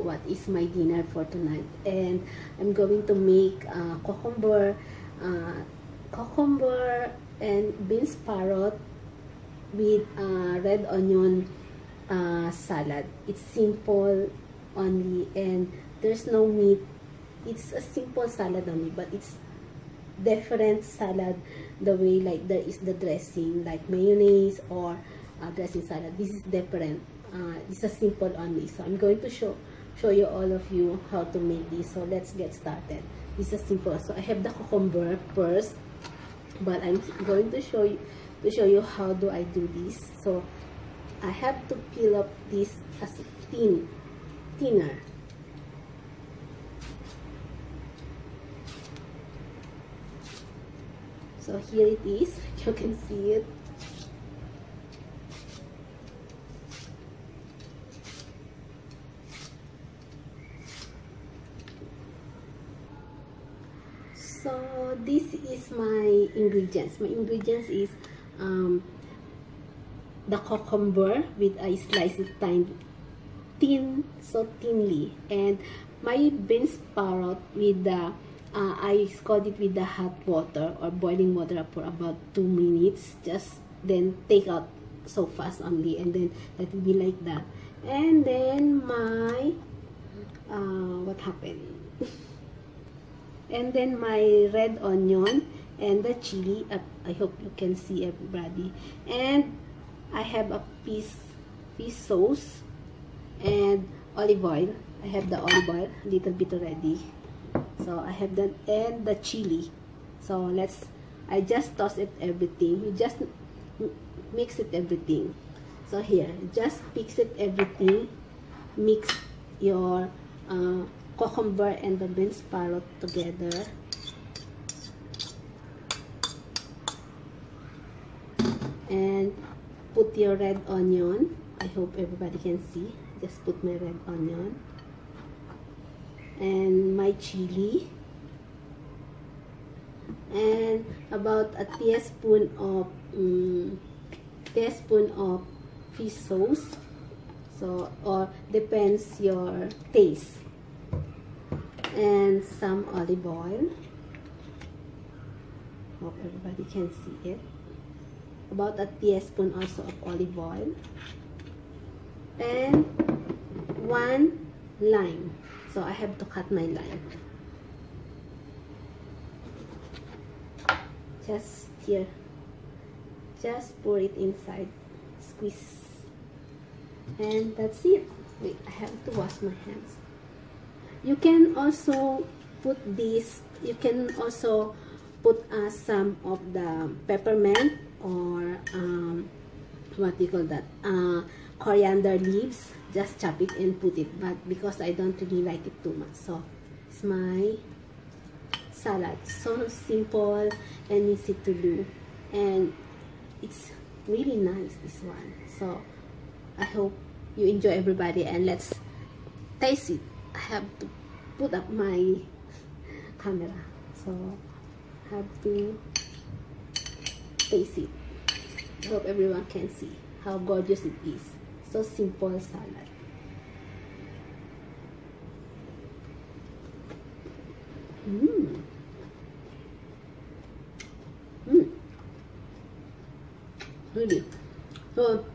what is my dinner for tonight. And I'm going to make cucumber and beans carrot with red onion salad. It's simple only, and there's no meat. It's a simple salad only, but it's different salad the way, like there is the dressing like mayonnaise or dressing salad. This is different. It's a simple only, so I'm going to show you all of you how to make this. So let's get started. This is simple. So I have the cucumber first, but I'm going to show you how do I do this. So I have to peel up this as thinner. So here it is. You can see it. So this is my ingredients. My ingredients is the cucumber with a slice it thinly, and my beans carrot with the I scald it with the hot water or boiling water for about 2 minutes. Just then take out so fast only, and then let it be like that. And then my what happened? And then my red onion and the chili. I hope you can see everybody. And I have a fish sauce and olive oil. I have the olive oil a little bit already. So I have that, and the chili. So I just toss it everything. You just mix it everything. So here, just mix it everything. Mix your cucumber and the beans carrot together. And put your red onion. I hope everybody can see. Just put my red onion. And my chili, and about a teaspoon of fish sauce. So, or depends your taste. And some olive oil. Hope everybody can see it. About a teaspoon also of olive oil. And 1 lime. So I have to cut my lime. Just here. Just pour it inside. Squeeze. And that's it. Wait, I have to wash my hands. You can also put this. You can also put some of the peppermint or what do you call that? Coriander leaves. Just chop it and put it, but because I don't really like it too much, so it's my salad. So simple and easy to do, and it's really nice, this one. So I hope you enjoy, everybody, and let's taste it. I have to put up my camera, so I have to taste it. I hope everyone can see how gorgeous it is. So simple salad. Really. So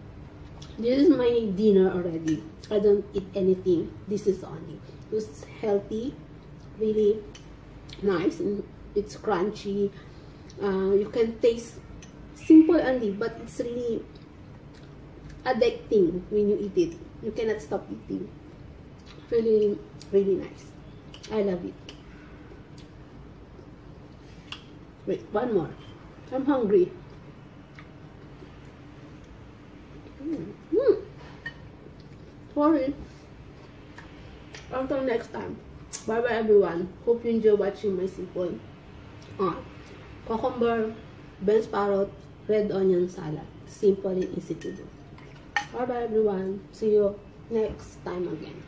this is my dinner already. I don't eat anything. This is only. It's healthy, really nice, and it's crunchy. You can taste simple only, but it's really addicting when you eat it. You cannot stop eating. Really, really nice. I love it. Wait, one more. I'm hungry. Sorry. Until next time. Bye bye, everyone. Hope you enjoy watching my simple cucumber, beans carrot, red onion salad. Simple and easy to do. Bye bye, everyone. See you next time again.